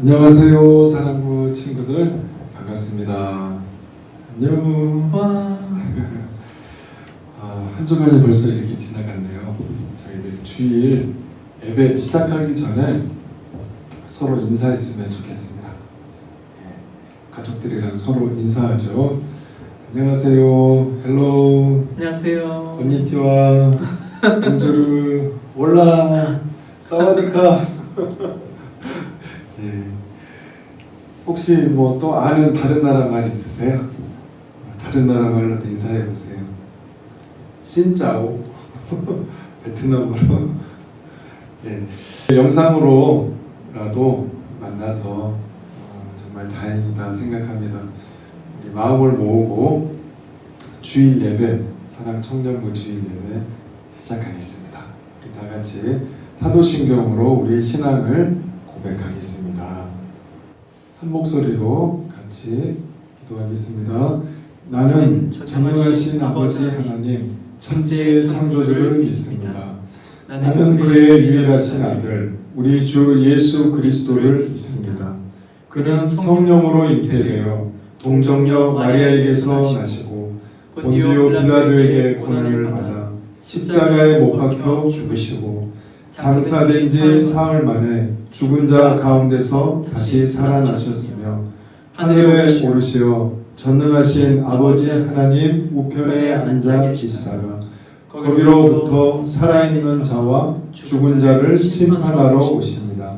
안녕하세요, 사랑부 친구들. 반갑습니다. 안녕. 와. 한 주간이 벌써 이렇게 지나갔네요. 저희들 주일 예배 시작하기 전에 서로 인사했으면 좋겠습니다. 가족들이랑 서로 인사하죠. 안녕하세요. 헬로. 안녕하세요. konnichiwa. 봉주르. 올라. 사와디카. 혹시 뭐 또 아는 다른 나라 말 있으세요? 다른 나라 말로도 인사해 보세요. 신짜오. 베트남어로. 영상으로라도 만나서 정말 다행이다 생각합니다. 우리 마음을 모으고 주일 예배, 사랑 청년부 주일 예배 시작하겠습니다. 우리 다 같이 사도신경으로 우리의 신앙을 고백하겠습니다. 한 목소리로 같이 기도하겠습니다. 나는 전능하신 아버지 하나님, 천지의 창조주를 믿습니다. 나는 그의 유일하신 아들, 우리 주 예수 그리스도를 믿습니다. 그는 성령으로 잉태되어 동정녀 마리아에게서 나시고 본디오 빌라도에게 고난을 받아 십자가에 못 박혀 죽으시고 장사된 지 사흘 만에 죽은 자 가운데서 다시 살아나셨으며 하늘에 오르시어 전능하신 아버지 하나님 우편에 앉아 계시다가 거기로부터 살아있는 자와 죽은 자를 심판하러 오십니다.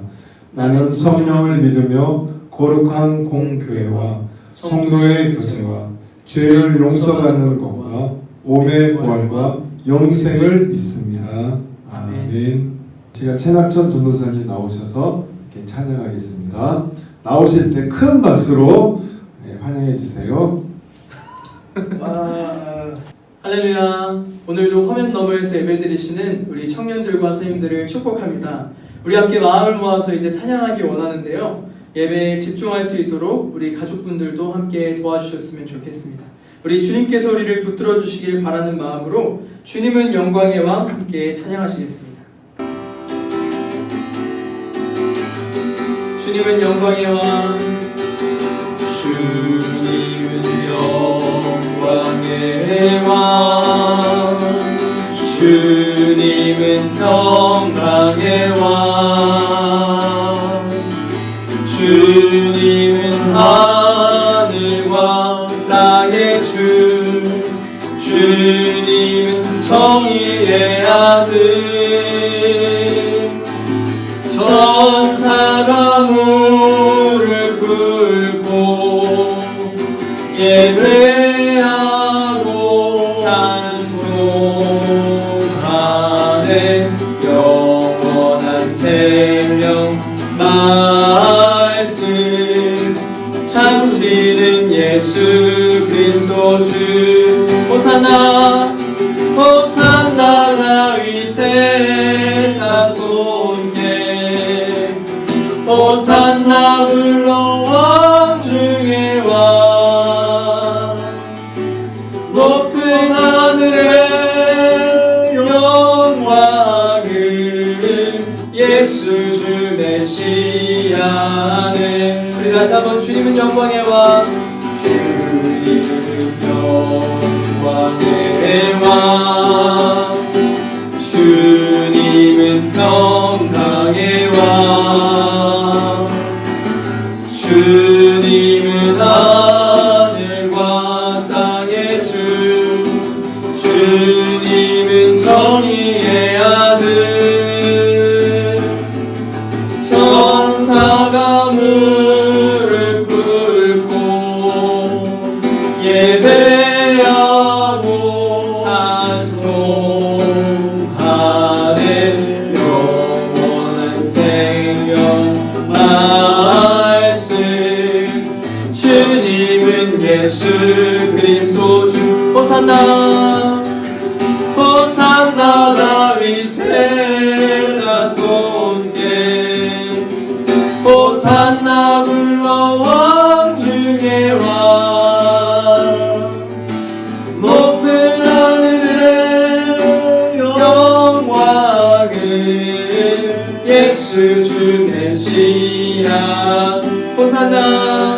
나는 성령을 믿으며 거룩한 공교회와 성도의 교제와 죄를 용서받는 것과 몸의 부활과 영생을 믿습니다. 아멘. 제가 최낙천 전도사님 나오셔서 이렇게 찬양하겠습니다. 나오실 때 큰 박수로 환영해 주세요. 할렐루야. 오늘도 화면 너머에서 예배드리시는 우리 청년들과 선생님들을 축복합니다. 우리 함께 마음을 모아서 이제 찬양하기 원하는데요. 예배에 집중할 수 있도록 우리 가족분들도 함께 도와주셨으면 좋겠습니다. 우리 주님께서 우리를 붙들어 주시길 바라는 마음으로 주님은 영광의 왕 함께 찬양하시겠습니다. 주님은 영광의 왕, 주님은 영광의 왕, 주님은 평강의 왕, 주님은 하늘과 땅의 주, 주님은 정의의 아들. 천사가 무릎 꿇고 예배하고 찬송하네. 영원한 생명 말씀 참시는 예수 그리스도 주. 호산나 호산나 다윗의 자손께 호산나 불러 왕 중의 왕. 높은 하늘의 영광을 예수 주 메시아네. 우리 다시 한번 주님은 영광의 왕, 주님은 영광의 왕, 주님은 평강의 왕, 주님은 하늘과 땅의 주, 주님은 정의의 아들. 천사가 무릎 꿇고 예배하고 찬송하네. 영원한 생명 말씀 주님은 예수 그리스도 주. 호산나 호산나 다윗의 자손께 호산나 불러 왕 중의 왕. 높은 하늘의 영광을 예수 주 메시아 호산나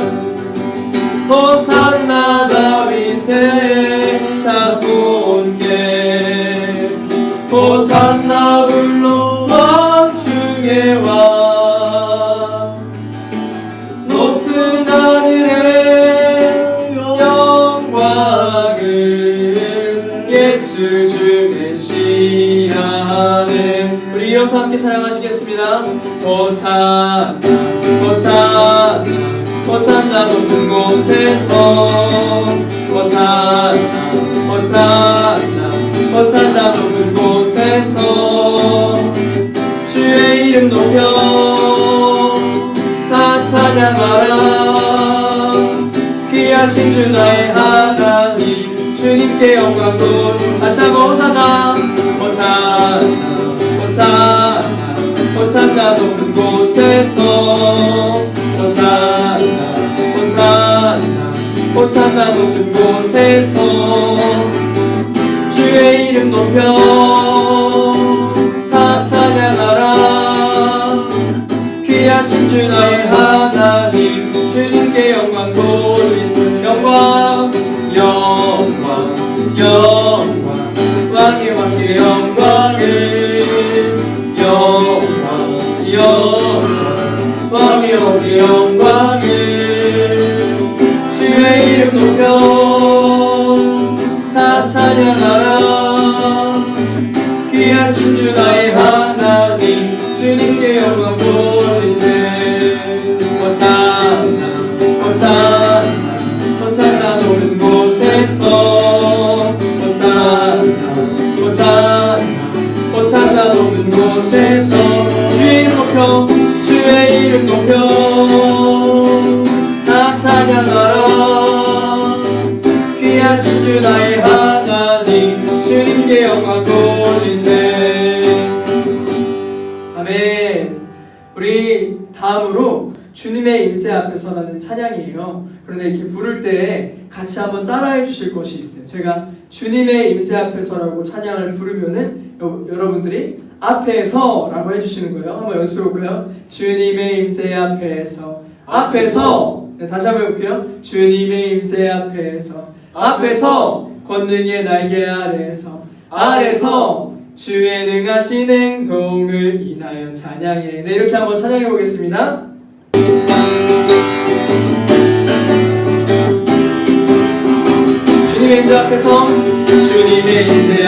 호산나 다윗의 자손께 호산나 불러 왕 중에 왕 높은 하늘의 영광을 예수 주 메시아는 우리 이어서 함께 찬양하시겠습니다. 호산나 호산나 호산나 높은 곳에서 호산나 호산나 호산나 높은 곳에서 주의 이름 높여 다 찬양하라. 귀하신 주 나의 하나님 주님께 영광 돌 다시 한번 호산나 호산나 호산나 호산나 높은 곳에서 호산나 호산나 호산나 높은 곳에서 주의 이름 높여 다 찬양하라. 귀하신 주 나의 하나님 주님께 영광 돌리세. 영광 영광 영광 왕의 왕께 영광을 영광 영광 왕의 왕께 영광을 주의 이름 높여 다 찬양하라. 귀하신 주 나의 하나님 주님께 영광 돌리세. 호산나 호산나 호산나 높은 곳에서 호산나 호산나 호산나 높은 곳에서 주의 이름 높여 주의 이름 높여 다 찬양하라. 귀하신 주 나의 하나님 주님께 영광 돌리세. 아멘. 우리 다음으로 주님의 임재 앞에서라는 찬양이에요. 그런데 이렇게 부를 때 같이 한번 따라해 주실 것이 있어요. 제가 주님의 임재 앞에서라고 찬양을 부르면은 여러분들이 앞에서 라고 해주시는 거예요. 한번 연습해 볼까요? 주님의 임재 앞에서 앞에서 네, 다시 한번 해볼게요. 주님의 임재 앞에서 권능의 날개 아래서 주의 능하신 행동을 인하여 찬양해. 네, 이렇게 한번 찬양해 보겠습니다. 주님의 임재 앞에서 주님의 임재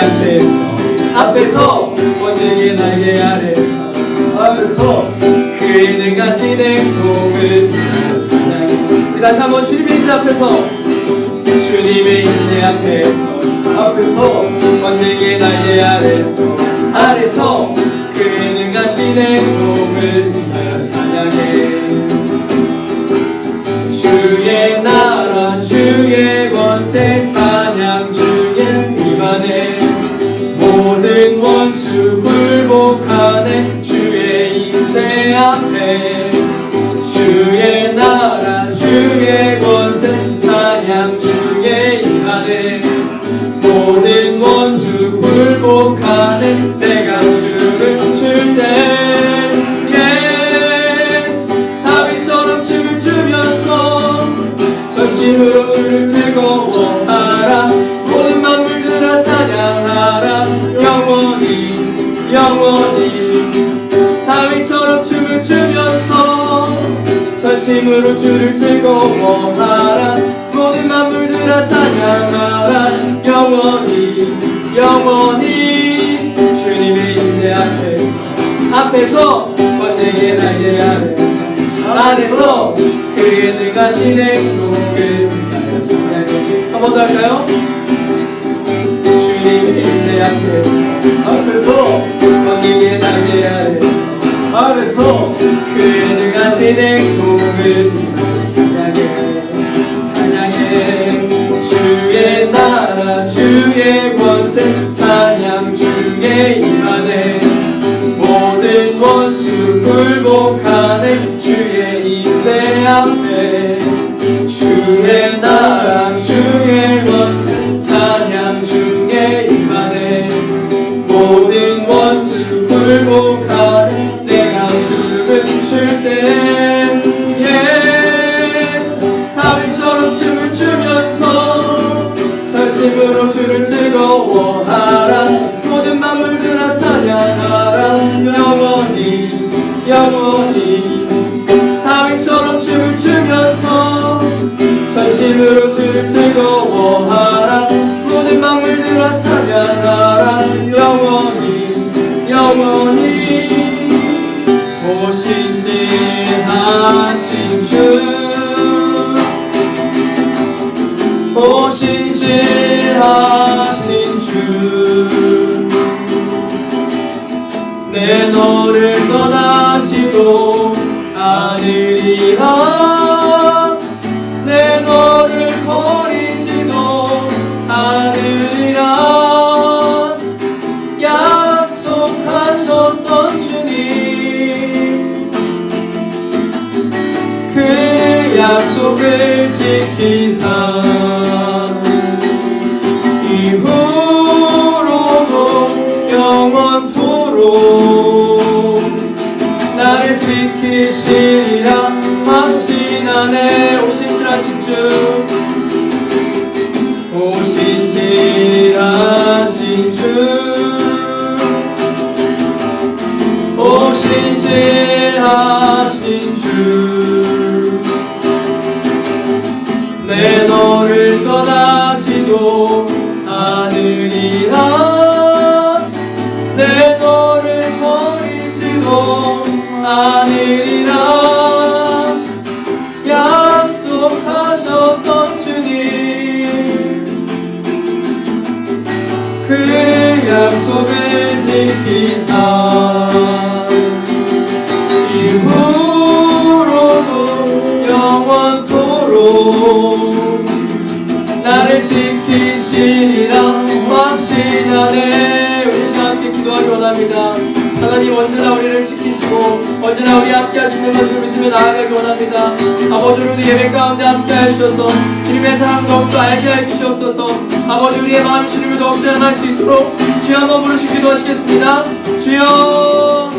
앞에서 권능의 날개 아래서 그의 능하신 행동을 인하여 찬양해. 우리 다시 한번 주님의 임재 앞에서 주님의 임재 앞에서 권능의 날개 아래서 그의 능하신 행동을 인하여 찬양해. 주의 나라 주의 권세 찬양 주의 임하네. 모든 원수 굴복하네. 주의 임재 앞에 주의 나라 주의 권세 찬양 주의 임하네. 모든 원수 굴복하네. 내가 춤을 출 때 다윗처럼 춤을 추면서 전심으로 주를 즐거워하라. 모든 만물들아 찬양하라. 영원히 다윗처럼 춤을 추면서 전심으로 주를 즐거워하라. 모든 만물들아 찬양하라. 영원히 주님의 임재 앞에서 권능의 날개 아래서 그의 능하신 행동을 인하여 찬양해. 한 번 더 할까요? 주님의 임재 앞에서 권능의 날개 아래서 그의 능하신 행동을 찬양해. 주의 나라 주의 권세 찬양 주의 임하네. 모든 원수 굴복하네. 주의 임재 앞에 주의 나라 주의 권세 찬양 주의 임하네. 모든 원수 굴복하네. 내가 주를 다윗처럼 춤을 추면서 전심으로 주를 즐거워하라. 모든 만물들아 찬양하라. 영원히 영원히. 다윗처럼 춤을 추면서 전심으로 주를 즐거워하라. 모든 만물들아 찬양하라. 영원히 영원히. 오신실하신 주, 오신실하신 주, 내 너를 떠나지도 않으리라. 내 너를 버리지도 않으리라. 약속하셨던 주님, 그 약속을 지키사 이후로도 영원토록 나를 지키시리라 확신하네. 오신실하신 주, 오신실하신 주, 오신실하신 주, 내 너를 떠나지도 않으리라. 내 너를 버리지도 않으리라. 약속하셨던 주님, 그 약속을 지키사 이후로도 영원토록 나를 지키시리라 확신하네. 우리 시간 함께 기도하기 원합니다. 하나님 언제나 우리를 지키시고 언제나 우리 함께 하시는 것을 믿으며 나아가기 원합니다. 아버지, 우리 예배 가운데 함께 해주셔서 주님의 사랑 더욱더 알게 해주시옵소서. 아버지, 우리의 마음이 주님을 더욱더 향할 수 있도록 주여 한번 부르시 기도하시겠습니다. 주여.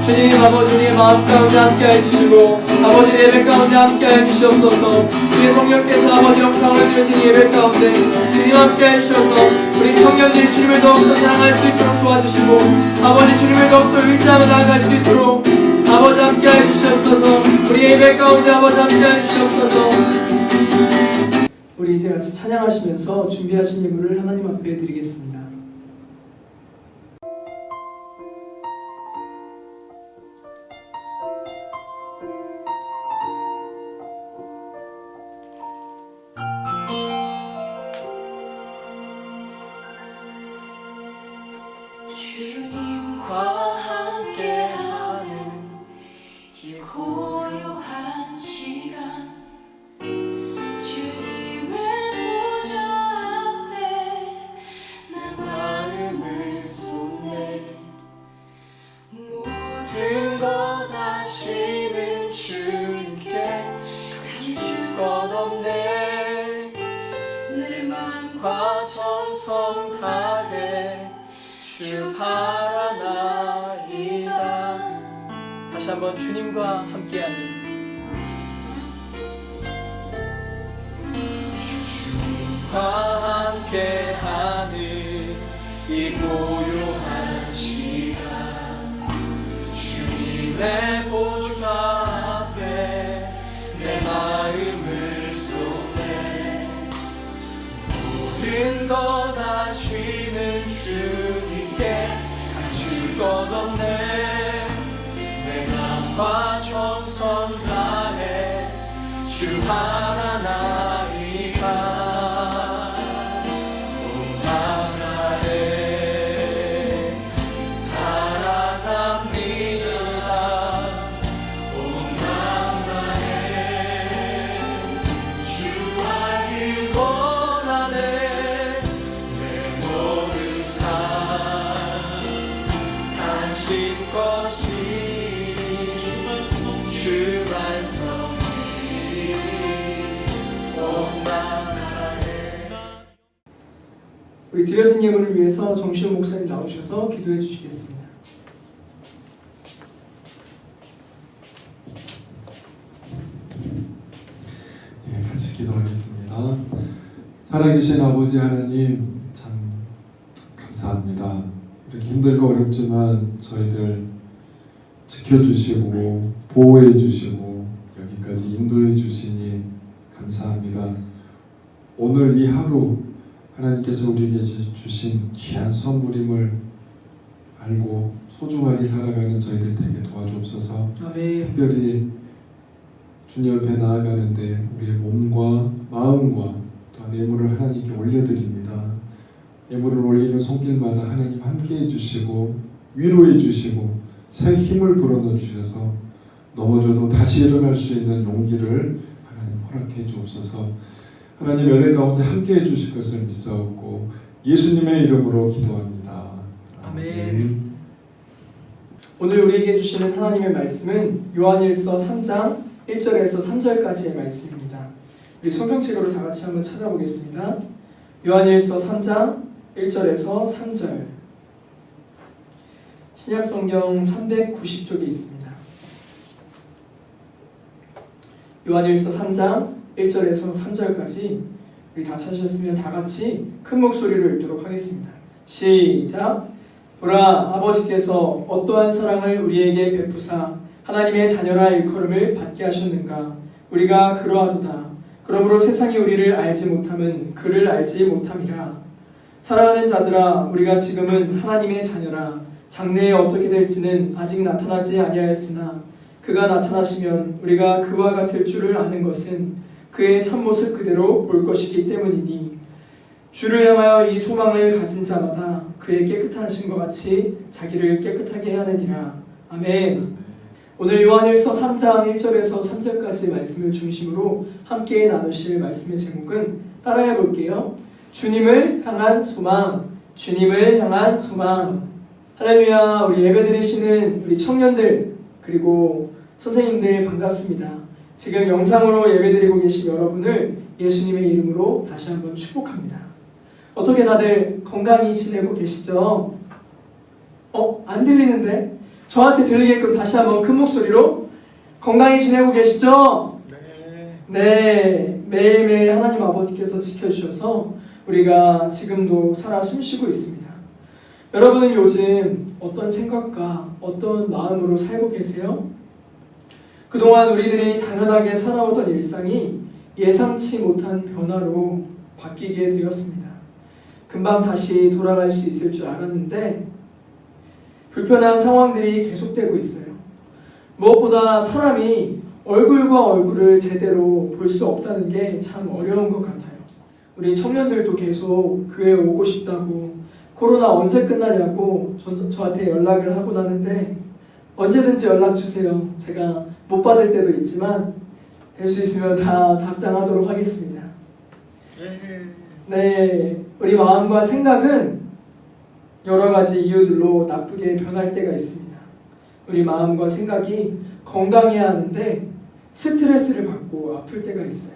주님, 아버지, 우리의 마음 가운데 함께 해주시고 아버지 예배 가운데 함께 해주시옵소서. 주의 성령께서 아버지 영상으로 드려진 예배 가운데 주님 함께 해주셔서 우리 청년들이 주님을 더욱더 사랑할 수 있도록 도와주시고 아버지 주님을 더욱더 의지하며 나아갈 수 있도록 아버지 함께 해주시옵소서. 우리 예배 가운데 아버지 함께 해주시옵소서. 우리 이제 같이 찬양하시면서 준비하신 예물을 하나님 앞에 드리겠습니다. 주님과 함께하는 이 고요한 시간, 주님의 보좌 앞에 내 마음을 쏟네. 모든 것 아시는 주님께 감출 것 없네. 내 맘과 정성 다해 주 바라나이다. 다시 한번 주님과 함께하는 주님과 함께하는 이 고요한 시간, 주님의 보좌 앞에 내 마음을 쏟네. 모든 것 아시는 주님께 감출 것 없네. 내 맘과 정성 다해 주 바라나이다. 온 맘 다해 사랑합니다. 온 맘 다해 주 알길 원하네. 당신 것이 주만성이 온 맘 다해. 우리 드려진 예물을 위해서 정시훈 목사님 나오셔서 기도해 주시겠습니다. 살아계신 아버지 하나님 참 감사합니다. 이렇게 힘들고 어렵지만 저희들 지켜주시고 보호해 주시고 여기까지 인도해 주시니 감사합니다. 오늘 이 하루 하나님께서 우리에게 주신 귀한 선물임을 알고 소중하게 살아가는 저희들 되게 도와주옵소서. 아멘. 특별히 주님 옆에 나아가는데 우리의 몸과 마음과 또한 예물을 하나님께 올려드립니다. 예물을 올리는 손길마다 하나님 함께해 주시고 위로해 주시고 새 힘을 불어넣어 주셔서 넘어져도 다시 일어날 수 있는 용기를 하나님 허락해 주옵소서. 하나님 예배 가운데 함께해 주실 것을 믿사옵고 예수님의 이름으로 기도합니다. 아멘. 오늘 우리에게 주시는 하나님의 말씀은 요한일서 3장 1절에서 3절까지의 말씀입니다. 우리 성경책으로 다 같이 한번 찾아보겠습니다. 요한일서 3장 1절에서 3절. 신약성경 390쪽에 있습니다. 요한일서 3장 1절에서 3절까지 우리 다 찾으셨으면 다 같이 큰 목소리로 읽도록 하겠습니다. 시작. 보라, 아버지께서 어떠한 사랑을 우리에게 베푸사 하나님의 자녀라 일컬음을 받게 하셨는가. 우리가 그러하도다. 그러므로 세상이 우리를 알지 못함은 그를 알지 못함이라. 사랑하는 자들아, 우리가 지금은 하나님의 자녀라. 장래에 어떻게 될지는 아직 나타나지 아니하였으나 그가 나타나시면 우리가 그와 같을 줄을 아는 것은 그의 참모습 그대로 볼 것이기 때문이니 주를 향하여 이 소망을 가진 자마다 그의 깨끗하신 것 같이 자기를 깨끗하게 하느니라. 아멘. 오늘 요한일서 3장 1절에서 3절까지 말씀을 중심으로 함께 나누실 말씀의 제목은 따라해 볼게요. 주님을 향한 소망, 주님을 향한 소망. 할렐루야. 우리 예배드리시는 우리 청년들 그리고 선생님들 반갑습니다. 지금 영상으로 예배드리고 계신 여러분을 예수님의 이름으로 다시 한번 축복합니다. 어떻게 다들 건강히 지내고 계시죠? 안 들리는데? 저한테 들리게끔 다시 한번 큰 목소리로 건강히 지내고 계시죠? 네. 매일매일 하나님 아버지께서 지켜주셔서 우리가 지금도 살아 숨쉬고 있습니다. 여러분은 요즘 어떤 생각과 어떤 마음으로 살고 계세요? 그동안 우리들이 당연하게 살아오던 일상이 예상치 못한 변화로 바뀌게 되었습니다. 금방 다시 돌아갈 수 있을 줄 알았는데 불편한 상황들이 계속되고 있어요. 무엇보다 사람이 얼굴과 얼굴을 제대로 볼 수 없다는 게 참 어려운 것 같아요. 우리 청년들도 계속 교회에 오고 싶다고, 코로나 언제 끝나냐고 저한테 연락을 하곤 하는데 언제든지 연락 주세요. 제가 못 받을 때도 있지만 될 수 있으면 다 답장하도록 하겠습니다. 네, 우리 마음과 생각은 여러 가지 이유들로 나쁘게 변할 때가 있습니다. 우리 마음과 생각이 건강해야 하는데 스트레스를 받고 아플 때가 있어요.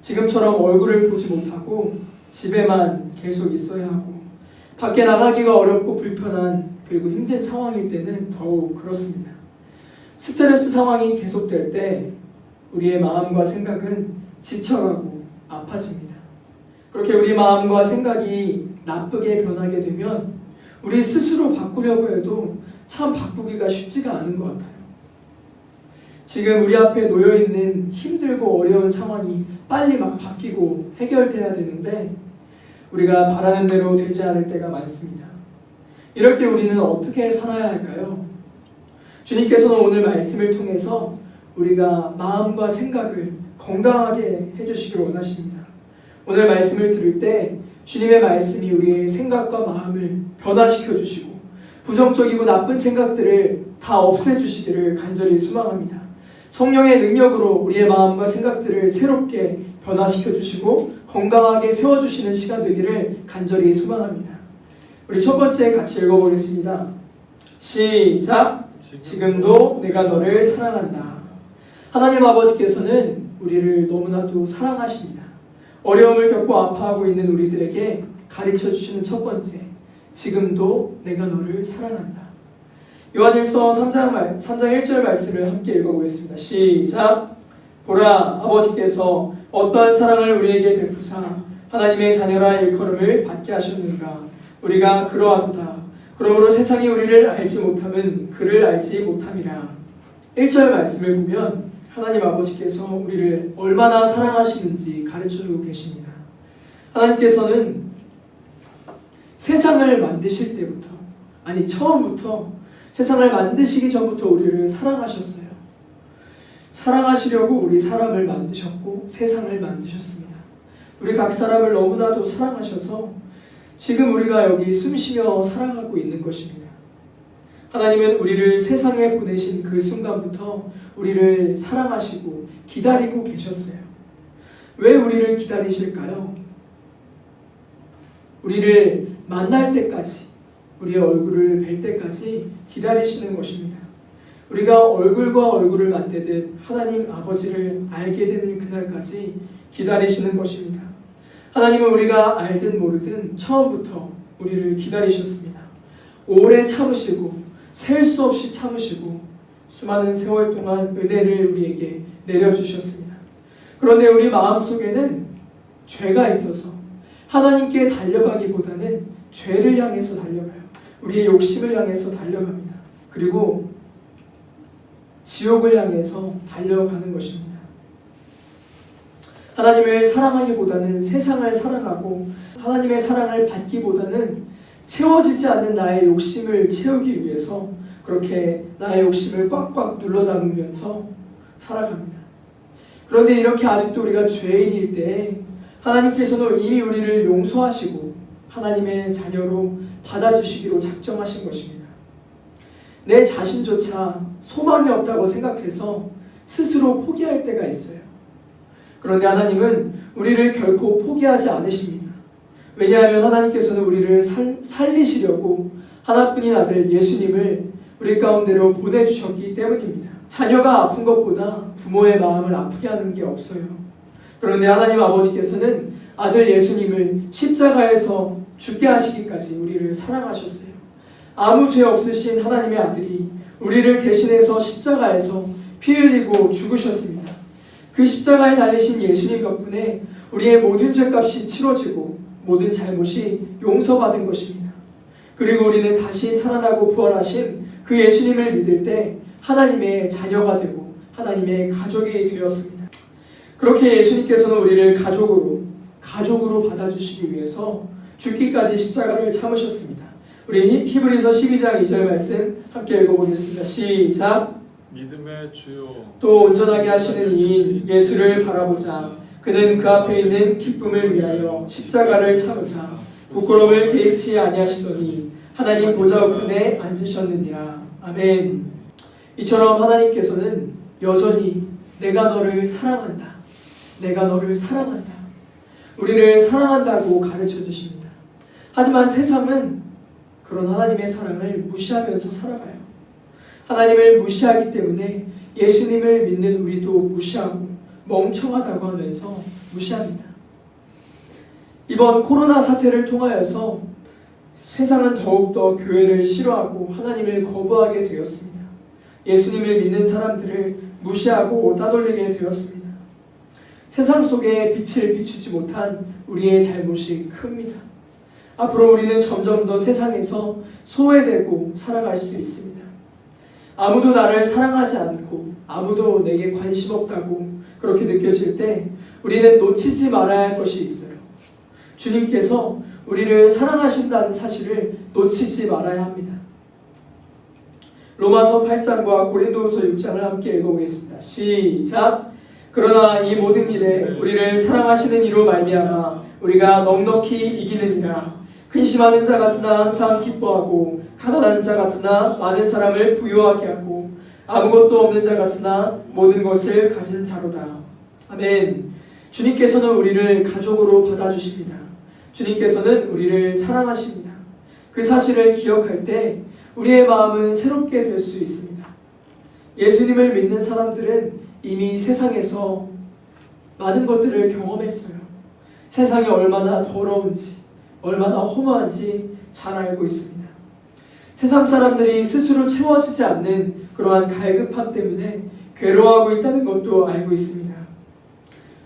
지금처럼 얼굴을 보지 못하고 집에만 계속 있어야 하고 밖에 나가기가 어렵고 불편한 그리고 힘든 상황일 때는 더욱 그렇습니다. 스트레스 상황이 계속될 때 우리의 마음과 생각은 지쳐가고 아파집니다. 그렇게 우리 마음과 생각이 나쁘게 변하게 되면 우리 스스로 바꾸려고 해도 참 바꾸기가 쉽지가 않은 것 같아요. 지금 우리 앞에 놓여있는 힘들고 어려운 상황이 빨리 막 바뀌고 해결돼야 되는데 우리가 바라는 대로 되지 않을 때가 많습니다. 이럴 때 우리는 어떻게 살아야 할까요? 주님께서는 오늘 말씀을 통해서 우리가 마음과 생각을 건강하게 해주시길 원하십니다. 오늘 말씀을 들을 때 주님의 말씀이 우리의 생각과 마음을 변화시켜 주시고 부정적이고 나쁜 생각들을 다 없애주시기를 간절히 소망합니다. 성령의 능력으로 우리의 마음과 생각들을 새롭게 변화시켜 주시고 건강하게 세워주시는 시간 되기를 간절히 소망합니다. 우리 첫 번째 같이 읽어보겠습니다. 시작! 지금도 내가 너를 사랑한다. 하나님 아버지께서는 우리를 너무나도 사랑하십니다. 어려움을 겪고 아파하고 있는 우리들에게 가르쳐 주시는 첫 번째, 지금도 내가 너를 사랑한다. 요한일서 3장 1절 말씀을 함께 읽어보겠습니다. 시작! 보라, 아버지께서 어떠한 사랑을 우리에게 베푸사 하나님의 자녀라 일컬음을 받게 하셨는가? 우리가 그러하도다. 그러므로 세상이 우리를 알지 못함은 그를 알지 못함이라. 1절 말씀을 보면 하나님 아버지께서 우리를 얼마나 사랑하시는지 가르쳐주고 계십니다. 하나님께서는 세상을 만드실 때부터, 아니 처음부터 세상을 만드시기 전부터 우리를 사랑하셨어요. 사랑하시려고 우리 사람을 만드셨고 세상을 만드셨습니다. 우리 각 사람을 너무나도 사랑하셔서 지금 우리가 여기 숨쉬며 살아가고 있는 것입니다. 하나님은 우리를 세상에 보내신 그 순간부터 우리를 사랑하시고 기다리고 계셨어요. 왜 우리를 기다리실까요? 우리를 만날 때까지, 우리의 얼굴을 뵐 때까지 기다리시는 것입니다. 우리가 얼굴과 얼굴을 맞대듯 하나님 아버지를 알게 되는 그날까지 기다리시는 것입니다. 하나님은 우리가 알든 모르든 처음부터 우리를 기다리셨습니다. 오래 참으시고 셀 수 없이 참으시고 수많은 세월 동안 은혜를 우리에게 내려주셨습니다. 그런데 우리 마음속에는 죄가 있어서 하나님께 달려가기보다는 죄를 향해서 달려가요. 우리의 욕심을 향해서 달려갑니다. 그리고 지옥을 향해서 달려가는 것입니다. 하나님을 사랑하기보다는 세상을 사랑하고 하나님의 사랑을 받기보다는 채워지지 않는 나의 욕심을 채우기 위해서 그렇게 나의 욕심을 꽉꽉 눌러 담으면서 살아갑니다. 그런데 이렇게 아직도 우리가 죄인일 때 하나님께서는 이미 우리를 용서하시고 하나님의 자녀로 받아주시기로 작정하신 것입니다. 내 자신조차 소망이 없다고 생각해서 스스로 포기할 때가 있어요. 그런데 하나님은 우리를 결코 포기하지 않으십니다. 왜냐하면 하나님께서는 우리를 살리시려고 하나뿐인 아들 예수님을 우리 가운데로 보내주셨기 때문입니다. 자녀가 아픈 것보다 부모의 마음을 아프게 하는 게 없어요. 그런데 하나님 아버지께서는 아들 예수님을 십자가에서 죽게 하시기까지 우리를 사랑하셨어요. 아무 죄 없으신 하나님의 아들이 우리를 대신해서 십자가에서 피 흘리고 죽으셨습니다. 그 십자가에 달리신 예수님 덕분에 우리의 모든 죄값이 치러지고 모든 잘못이 용서받은 것입니다. 그리고 우리는 다시 살아나고 부활하신 그 예수님을 믿을 때 하나님의 자녀가 되고 하나님의 가족이 되었습니다. 그렇게 예수님께서는 우리를 가족으로 받아주시기 위해서 죽기까지 십자가를 참으셨습니다. 우리 히브리서 12장 2절 말씀 함께 읽어보겠습니다. 시작. 믿음의 주요 또 온전하게 하시는 이인 예수를 바라보자. 그는 그 앞에 있는 기쁨을 위하여 십자가를 참으사 부끄러움을 개의치 아니하시더니 하나님 보좌 우편에 앉으셨느니라. 아멘. 이처럼 하나님께서는 여전히 내가 너를 사랑한다. 내가 너를 사랑한다. 우리를 사랑한다고 가르쳐 주십니다. 하지만 세상은 그런 하나님의 사랑을 무시하면서 살아가요. 하나님을 무시하기 때문에 예수님을 믿는 우리도 무시하고 멍청하다고 하면서 무시합니다. 이번 코로나 사태를 통하여서 세상은 더욱더 교회를 싫어하고 하나님을 거부하게 되었습니다. 예수님을 믿는 사람들을 무시하고 따돌리게 되었습니다. 세상 속에 빛을 비추지 못한 우리의 잘못이 큽니다. 앞으로 우리는 점점 더 세상에서 소외되고 살아갈 수 있습니다. 아무도 나를 사랑하지 않고 아무도 내게 관심 없다고 그렇게 느껴질 때 우리는 놓치지 말아야 할 것이 있어요. 주님께서 우리를 사랑하신다는 사실을 놓치지 말아야 합니다. 로마서 8장과 고린도후서 6장을 함께 읽어보겠습니다. 시작. 그러나 이 모든 일에 우리를 사랑하시는 이로 말미암아 우리가 넉넉히 이기느니라. 근심하는 자 같으나 항상 기뻐하고 가난한 자 같으나 많은 사람을 부유하게 하고 아무것도 없는 자 같으나 모든 것을 가진 자로다. 아멘. 주님께서는 우리를 가족으로 받아주십니다. 주님께서는 우리를 사랑하십니다. 그 사실을 기억할 때 우리의 마음은 새롭게 될 수 있습니다. 예수님을 믿는 사람들은 이미 세상에서 많은 것들을 경험했어요. 세상이 얼마나 더러운지, 얼마나 허무한지 잘 알고 있습니다. 세상 사람들이 스스로 채워지지 않는 그러한 갈급함 때문에 괴로워하고 있다는 것도 알고 있습니다.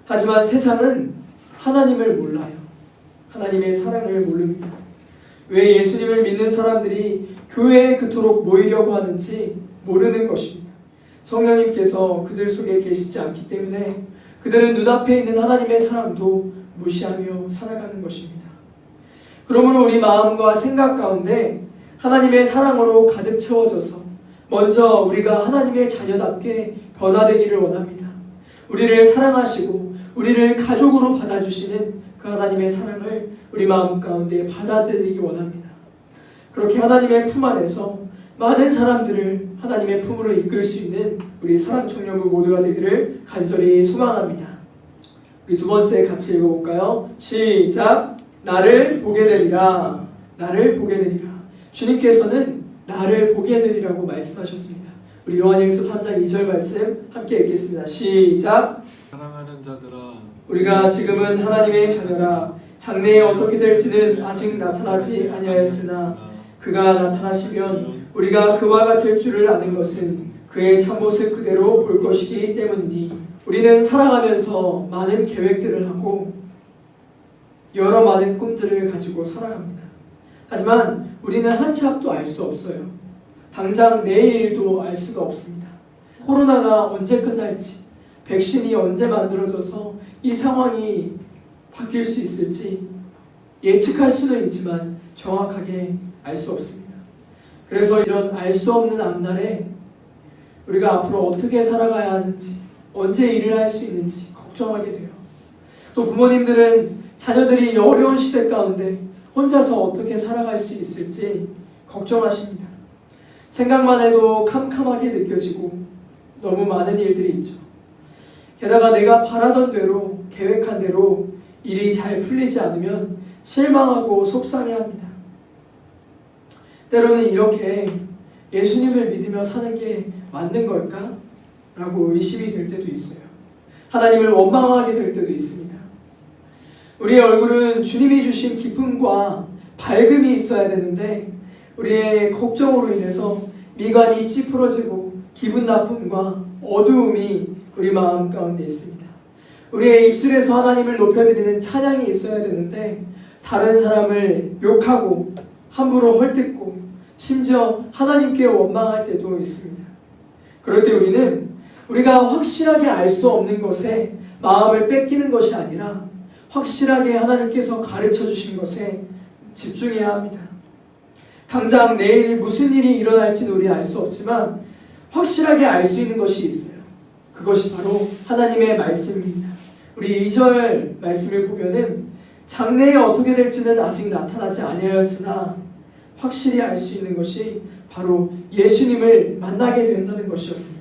하지만 세상은 하나님을 몰라요. 하나님의 사랑을 모릅니다. 왜 예수님을 믿는 사람들이 교회에 그토록 모이려고 하는지 모르는 것입니다. 성령님께서 그들 속에 계시지 않기 때문에 그들은 눈앞에 있는 하나님의 사랑도 무시하며 살아가는 것입니다. 그러므로 우리 마음과 생각 가운데 하나님의 사랑으로 가득 채워져서 먼저 우리가 하나님의 자녀답게 변화되기를 원합니다. 우리를 사랑하시고 우리를 가족으로 받아주시는 그 하나님의 사랑을 우리 마음 가운데 받아들이기 원합니다. 그렇게 하나님의 품 안에서 많은 사람들을 하나님의 품으로 이끌 수 있는 우리 사랑 청년부 모두가 되기를 간절히 소망합니다. 우리 두 번째 같이 읽어볼까요? 시작! 나를 보게 되리라. 나를 보게 되리라. 주님께서는 나를 보게 되리라고 말씀하셨습니다. 우리 요한일서 3장 2절 말씀 함께 읽겠습니다. 시작! 사랑하는 자들아, 우리가 지금은 하나님의 자녀라. 장래에 어떻게 될지는 아직 나타나지 아니하였으나 그가 나타나시면 우리가 그와 같을 줄을 아는 것은 그의 참모습 그대로 볼 것이기 때문이니 우리는 살아가면서 많은 계획들을 하고 여러 많은 꿈들을 가지고 살아갑니다. 하지만 우리는 한 치 앞도 알 수 없어요. 당장 내일도 알 수가 없습니다. 코로나가 언제 끝날지, 백신이 언제 만들어져서 이 상황이 바뀔 수 있을지 예측할 수는 있지만 정확하게 알 수 없습니다. 그래서 이런 알 수 없는 앞날에 우리가 앞으로 어떻게 살아가야 하는지, 언제 일을 할 수 있는지 걱정하게 돼요. 또 부모님들은 자녀들이 어려운 시대 가운데 혼자서 어떻게 살아갈 수 있을지 걱정하십니다. 생각만 해도 캄캄하게 느껴지고 너무 많은 일들이 있죠. 게다가 내가 바라던 대로, 계획한 대로 일이 잘 풀리지 않으면 실망하고 속상해합니다. 때로는 이렇게 예수님을 믿으며 사는 게 맞는 걸까? 라고 의심이 될 때도 있어요. 하나님을 원망하게 될 때도 있습니다. 우리의 얼굴은 주님이 주신 기쁨과 밝음이 있어야 되는데 우리의 걱정으로 인해서 미간이 찌푸러지고 기분 나쁨과 어두움이 우리 마음 가운데 있습니다. 우리의 입술에서 하나님을 높여드리는 찬양이 있어야 되는데 다른 사람을 욕하고 함부로 헐뜯고 심지어 하나님께 원망할 때도 있습니다. 그럴 때 우리는 우리가 확실하게 알 수 없는 것에 마음을 뺏기는 것이 아니라 확실하게 하나님께서 가르쳐 주신 것에 집중해야 합니다. 당장 내일 무슨 일이 일어날지는 우리 알 수 없지만 확실하게 알 수 있는 것이 있어요. 그것이 바로 하나님의 말씀입니다. 우리 2절 말씀을 보면은 장래에 어떻게 될지는 아직 나타나지 아니하였으나 확실히 알 수 있는 것이 바로 예수님을 만나게 된다는 것이었습니다.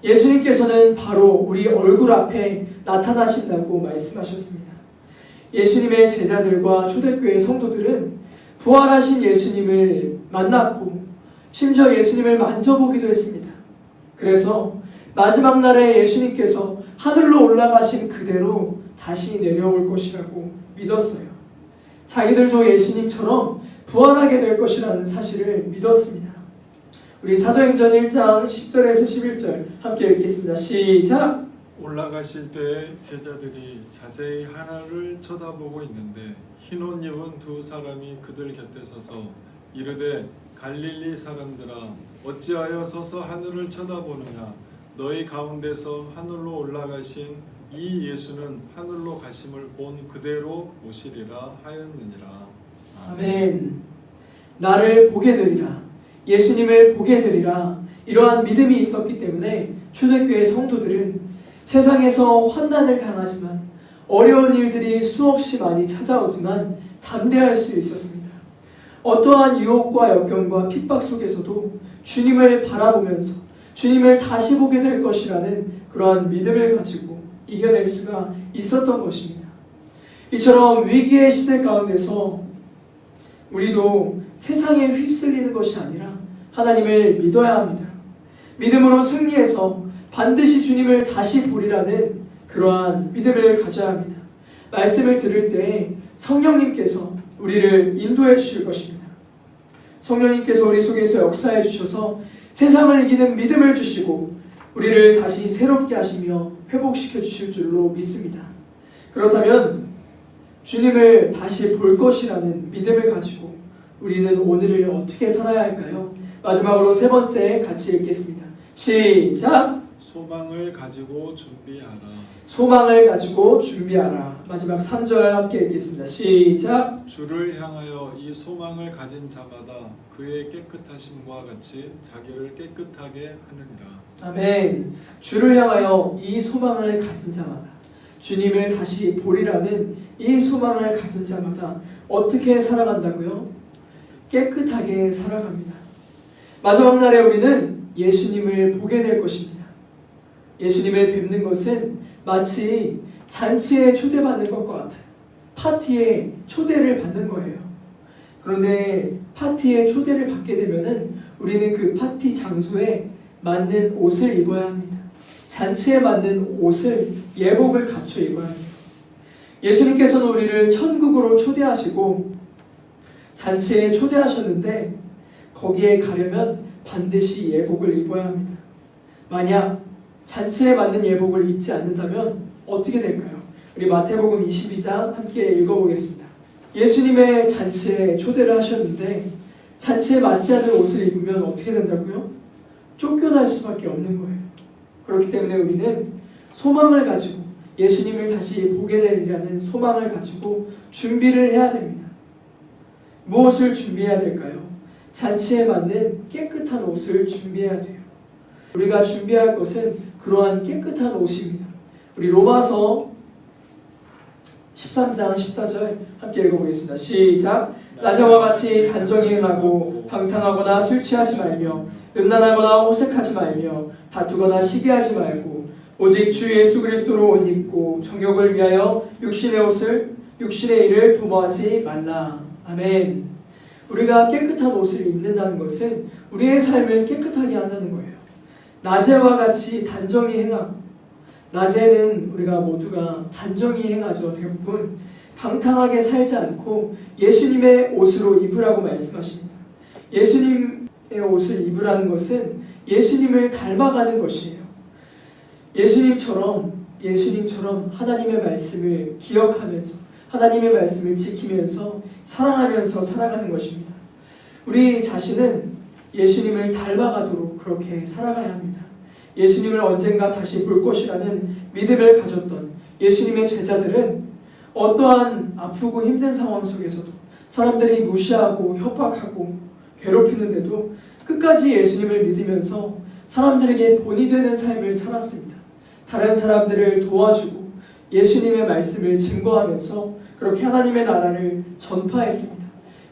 예수님께서는 바로 우리 얼굴 앞에 나타나신다고 말씀하셨습니다. 예수님의 제자들과 초대교회 성도들은 부활하신 예수님을 만났고 심지어 예수님을 만져보기도 했습니다. 그래서 마지막 날에 예수님께서 하늘로 올라가신 그대로 다시 내려올 것이라고 믿었어요. 자기들도 예수님처럼 부활하게 될 것이라는 사실을 믿었습니다. 우리 사도행전 1장 10절에서 11절 함께 읽겠습니다. 시작! 올라가실 때 제자들이 자세히 하늘을 쳐다보고 있는데 흰 옷 입은 두 사람이 그들 곁에 서서 이르되 갈릴리 사람들아 어찌하여 서서 하늘을 쳐다보느냐 너희 가운데서 하늘로 올라가신 이 예수는 하늘로 가심을 본 그대로 오시리라 하였느니라. 아멘. 나를 보게 되리라. 예수님을 보게 되리라. 이러한 믿음이 있었기 때문에 초대교회 성도들은 세상에서 환난을 당하지만 어려운 일들이 수없이 많이 찾아오지만 담대할 수 있었습니다. 어떠한 유혹과 역경과 핍박 속에서도 주님을 바라보면서 주님을 다시 보게 될 것이라는 그러한 믿음을 가지고 이겨낼 수가 있었던 것입니다. 이처럼 위기의 시대 가운데서 우리도 세상에 휩쓸리는 것이 아니라 하나님을 믿어야 합니다. 믿음으로 승리해서 반드시 주님을 다시 보리라는 그러한 믿음을 가져야 합니다. 말씀을 들을 때 성령님께서 우리를 인도해 주실 것입니다. 성령님께서 우리 속에서 역사해 주셔서 세상을 이기는 믿음을 주시고 우리를 다시 새롭게 하시며 회복시켜 주실 줄로 믿습니다. 그렇다면 주님을 다시 볼 것이라는 믿음을 가지고 우리는 오늘을 어떻게 살아야 할까요? 마지막으로 세 번째 같이 읽겠습니다. 시작! 소망을 가지고 준비하라. 소망을 가지고 준비하라. 마지막 3절 함께 읽겠습니다. 시작! 주를 향하여 이 소망을 가진 자마다 그의 깨끗하심과 같이 자기를 깨끗하게 하느니라. 아멘. 주를 향하여 이 소망을 가진 자마다, 주님을 다시 보리라는 이 소망을 가진 자마다 어떻게 살아간다고요? 깨끗하게 살아갑니다. 마지막 날에 우리는 예수님을 보게 될 것입니다. 예수님을 뵙는 것은 마치 잔치에 초대받는 것과 같아요. 파티에 초대를 받는 거예요. 그런데 파티에 초대를 받게 되면은 우리는 그 파티 장소에 맞는 옷을 입어야 합니다. 잔치에 맞는 옷을, 예복을 갖춰 입어야 합니다. 예수님께서는 우리를 천국으로 초대하시고 잔치에 초대하셨는데 거기에 가려면 반드시 예복을 입어야 합니다. 만약 잔치에 맞는 예복을 입지 않는다면 어떻게 될까요? 우리 마태복음 22장 함께 읽어보겠습니다. 예수님의 잔치에 초대를 하셨는데 잔치에 맞지 않는 옷을 입으면 어떻게 된다고요? 쫓겨날 수밖에 없는 거예요. 그렇기 때문에 우리는 소망을 가지고 예수님을 다시 보게 되리라는 소망을 가지고 준비를 해야 됩니다. 무엇을 준비해야 될까요? 잔치에 맞는 깨끗한 옷을 준비해야 돼요. 우리가 준비할 것은 그러한 깨끗한 옷입니다. 우리 로마서 13장 14절 함께 읽어보겠습니다. 시작! 낮에와 같이 단정히 행하고 방탕하거나 술 취하지 말며 음란하거나 호색하지 말며 다투거나 시기하지 말고 오직 주 예수 그리스도로 옷 입고 정욕을 위하여 육신의 일을 도모하지 말라. 아멘. 우리가 깨끗한 옷을 입는다는 것은 우리의 삶을 깨끗하게 한다는 거예요. 낮에와 같이 단정히 행하고, 낮에는 우리가 모두가 단정히 행하죠. 대부분 방탕하게 살지 않고 예수님의 옷으로 입으라고 말씀하십니다. 예수님의 옷을 입으라는 것은 예수님을 닮아가는 것이에요. 예수님처럼 하나님의 말씀을 기억하면서 하나님의 말씀을 지키면서 사랑하면서 살아가는 것입니다. 우리 자신은 예수님을 닮아가도록 그렇게 살아가야 합니다. 예수님을 언젠가 다시 볼 것이라는 믿음을 가졌던 예수님의 제자들은 어떠한 아프고 힘든 상황 속에서도 사람들이 무시하고 협박하고 괴롭히는데도 끝까지 예수님을 믿으면서 사람들에게 본이 되는 삶을 살았습니다. 다른 사람들을 도와주고 예수님의 말씀을 증거하면서 그렇게 하나님의 나라를 전파했습니다.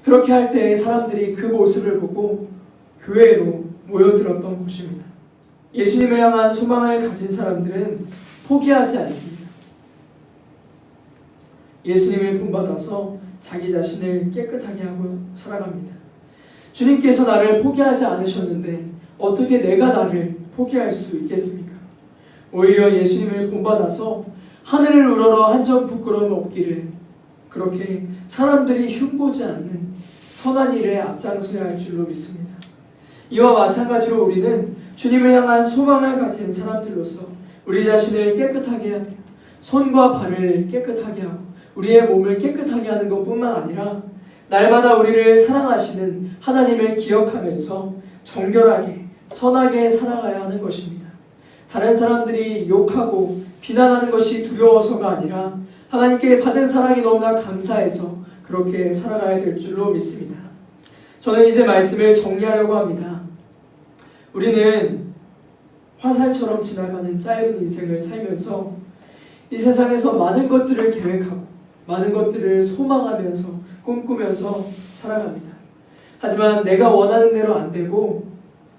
그렇게 할 때 사람들이 그 모습을 보고 교회로 모여들었던 것입니다. 예수님을 향한 소망을 가진 사람들은 포기하지 않습니다. 예수님을 본받아서 자기 자신을 깨끗하게 하고 살아갑니다. 주님께서 나를 포기하지 않으셨는데 어떻게 내가 나를 포기할 수 있겠습니까? 오히려 예수님을 본받아서 하늘을 우러러 한 점 부끄러움 없기를 그렇게 사람들이 흉보지 않는 선한 일에 앞장서야 할 줄로 믿습니다. 이와 마찬가지로 우리는 주님을 향한 소망을 가진 사람들로서 우리 자신을 깨끗하게 해야 돼요. 손과 발을 깨끗하게 하고 우리의 몸을 깨끗하게 하는 것뿐만 아니라 날마다 우리를 사랑하시는 하나님을 기억하면서 정결하게 선하게 살아가야 하는 것입니다. 다른 사람들이 욕하고 비난하는 것이 두려워서가 아니라 하나님께 받은 사랑이 너무나 감사해서 그렇게 살아가야 될 줄로 믿습니다. 저는 이제 말씀을 정리하려고 합니다. 우리는 화살처럼 지나가는 짧은 인생을 살면서 이 세상에서 많은 것들을 계획하고 많은 것들을 소망하면서 꿈꾸면서 살아갑니다. 하지만 내가 원하는 대로 안 되고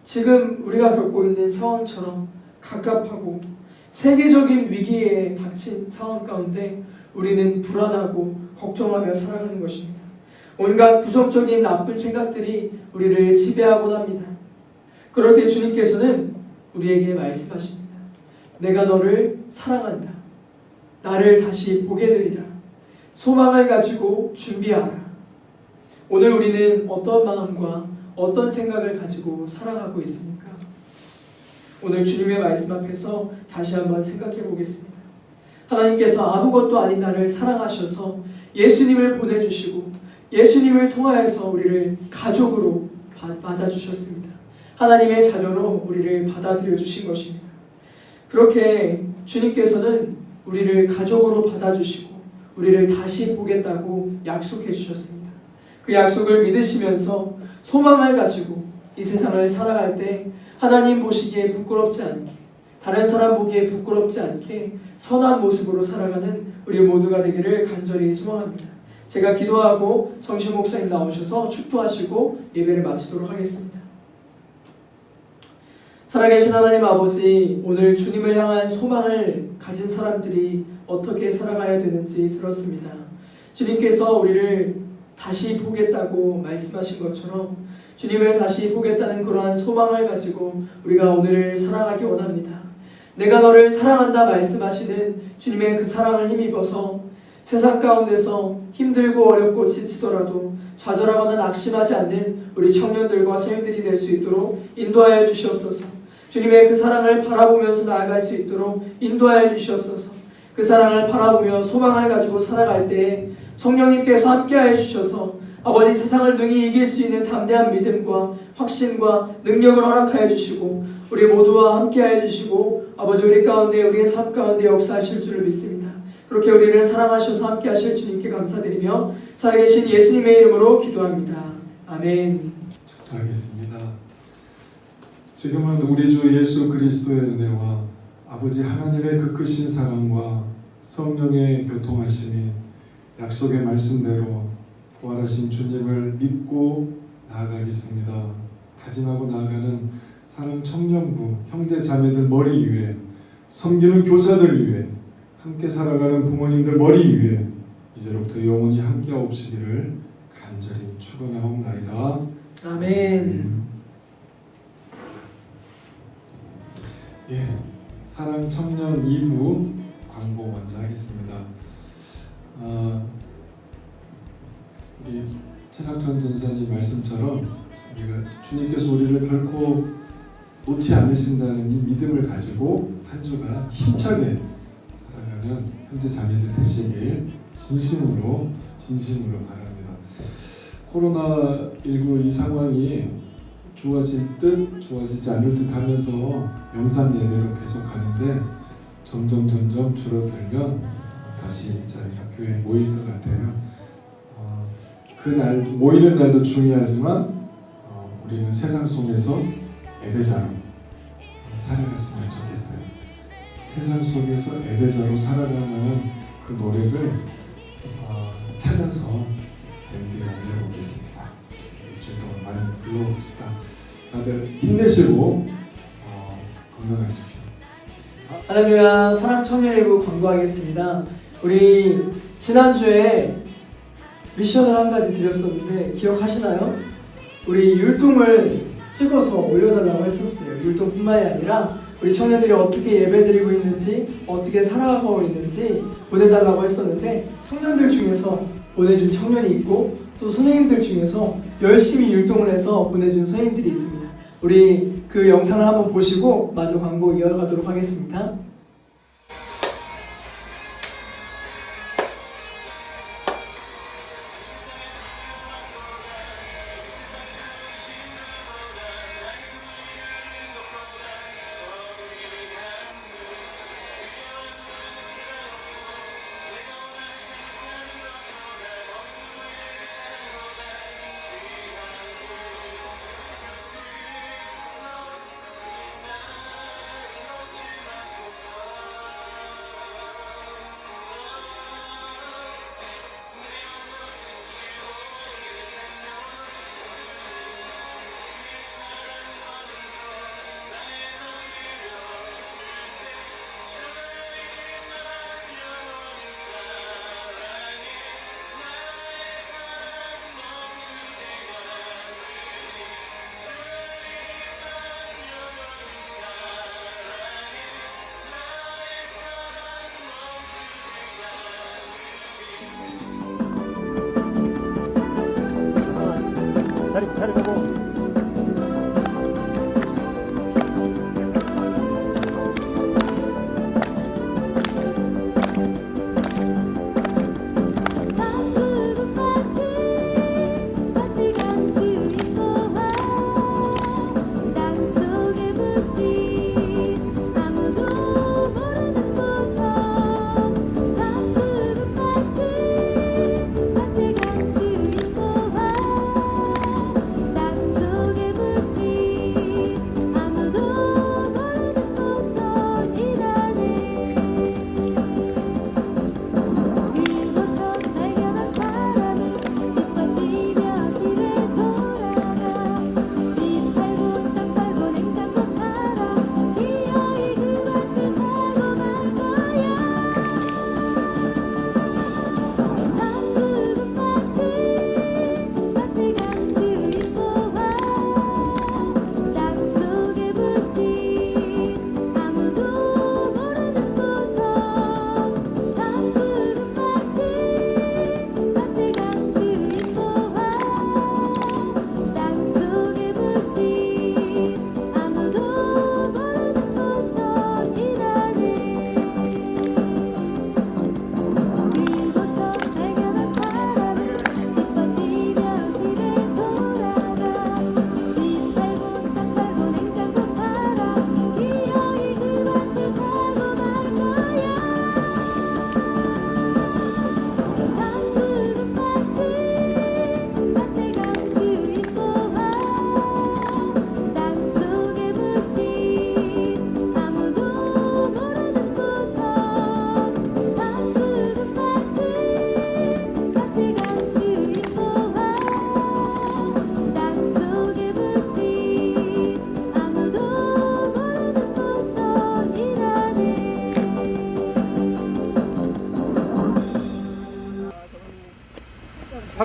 지금 우리가 겪고 있는 상황처럼 갑갑하고 세계적인 위기에 닥친 상황 가운데 우리는 불안하고 걱정하며 살아가는 것입니다. 온갖 부정적인 나쁜 생각들이 우리를 지배하곤 합니다. 그럴 때 주님께서는 우리에게 말씀하십니다. 내가 너를 사랑한다. 나를 다시 보게 되리라. 소망을 가지고 준비하라. 오늘 우리는 어떤 마음과 어떤 생각을 가지고 살아가고 있습니까? 오늘 주님의 말씀 앞에서 다시 한번 생각해 보겠습니다. 하나님께서 아무것도 아닌 나를 사랑하셔서 예수님을 보내주시고 예수님을 통하여서 우리를 가족으로 맞아주셨습니다. 하나님의 자녀로 우리를 받아들여 주신 것입니다. 그렇게 주님께서는 우리를 가족으로 받아주시고 우리를 다시 보겠다고 약속해 주셨습니다. 그 약속을 믿으시면서 소망을 가지고 이 세상을 살아갈 때 하나님 보시기에 부끄럽지 않게, 다른 사람 보기에 부끄럽지 않게 선한 모습으로 살아가는 우리 모두가 되기를 간절히 소망합니다. 제가 기도하고 정신 목사님 나오셔서 축도하시고 예배를 마치도록 하겠습니다. 살아계신 하나님 아버지, 오늘 주님을 향한 소망을 가진 사람들이 어떻게 살아가야 되는지 들었습니다. 주님께서 우리를 다시 보겠다고 말씀하신 것처럼 주님을 다시 보겠다는 그러한 소망을 가지고 우리가 오늘을 살아가기 원합니다. 내가 너를 사랑한다 말씀하시는 주님의 그 사랑을 힘입어서 세상 가운데서 힘들고 어렵고 지치더라도 좌절하거나 낙심하지 않는 우리 청년들과 성인들이 될 수 있도록 인도하여 주시옵소서. 주님의 그 사랑을 바라보면서 나아갈 수 있도록 인도하여 주시옵소서. 그 사랑을 바라보며 소망을 가지고 살아갈 때 성령님께서 함께하여 주셔서 아버지 세상을 능히 이길 수 있는 담대한 믿음과 확신과 능력을 허락하여 주시고 우리 모두와 함께하여 주시고 아버지 우리 가운데 우리의 삶 가운데 역사하실 줄을 믿습니다. 그렇게 우리를 사랑하셔서 함께하실 주님께 감사드리며 살아계신 예수님의 이름으로 기도합니다. 아멘. 축도하겠습니다. 지금은 우리 주 예수 그리스도의 은혜와 아버지 하나님의 그 크신 사랑과 성령의 교통하심이 약속의 말씀대로 부활하신 주님을 믿고 나아가겠습니다. 다짐하고 나아가는 사랑 청년부, 형제 자매들 머리 위에, 섬기는 교사들 위에, 함께 살아가는 부모님들 머리 위에 이제로부터 영원히 함께하옵시기를 간절히 축원하옵나이다. 아멘. 예, 사랑 청년 2부 광고 먼저 하겠습니다. 우리 최낙천 전사님 말씀처럼 우리가 주님께서 우리를 결코 놓지 않으신다는 이 믿음을 가지고 한 주가 힘차게 살아가는 현재 자매들 되시길 진심으로 바랍니다. 코로나19 이 상황이 좋아질 듯 좋아지지 않을 듯 하면서 영상 예배로 계속 가는데 점점 줄어들면 다시 저희가 교회에 모일 것 같아요. 그날 모이는 날도 중요하지만 우리는 세상 속에서 예배자로 살아갔으면 좋겠어요. 세상 속에서 예배자로 살아가는 그 노래를 찾아서 밴드에 올려보겠습니다. 일주일 동안 많이 불러봅시다. 다들 힘내시고 건강하십시오. 할렐루야. 사랑 청년일부 광고하겠습니다. 우리 지난주에 미션을 한 가지 드렸었는데 기억하시나요? 우리 율동을 찍어서 올려달라고 했었어요. 율동뿐만이 아니라 우리 청년들이 어떻게 예배드리고 있는지, 어떻게 살아가고 있는지 보내달라고 했었는데 청년들 중에서 보내준 청년이 있고 또 선생님들 중에서 열심히 율동을 해서 보내준 선생님들이 있습니다. 우리 그 영상을 한번 보시고 마저 광고 이어가도록 하겠습니다.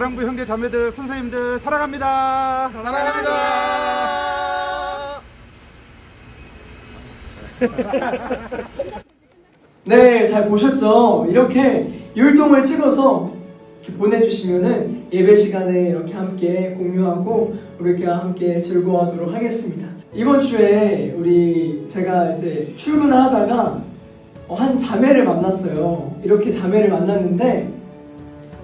가랑부 형제 자매들 선생님들 사랑합니다. 네, 잘 보셨죠? 이렇게 율동을 찍어서 이렇게 보내주시면은 예배 시간에 이렇게 함께 공유하고 우리 함께 즐거워하도록 하겠습니다. 이번 주에 제가 이제 출근을 하다가 한 자매를 만났어요. 이렇게 자매를 만났는데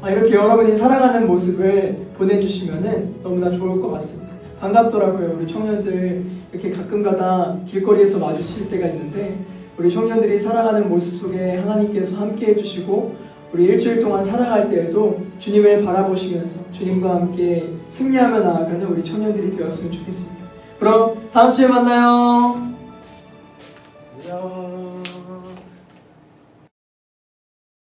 이렇게 여러분이 사랑하는 모습을 보내주시면은 너무나 좋을 것 같습니다. 반갑더라고요. 우리 청년들 이렇게 가끔가다 길거리에서 마주칠 때가 있는데 우리 청년들이 살아가는 모습 속에 하나님께서 함께 해주시고 우리 일주일 동안 살아갈 때에도 주님을 바라보시면서 주님과 함께 승리하며 나아가는 우리 청년들이 되었으면 좋겠습니다. 그럼 다음 주에 만나요. 안녕.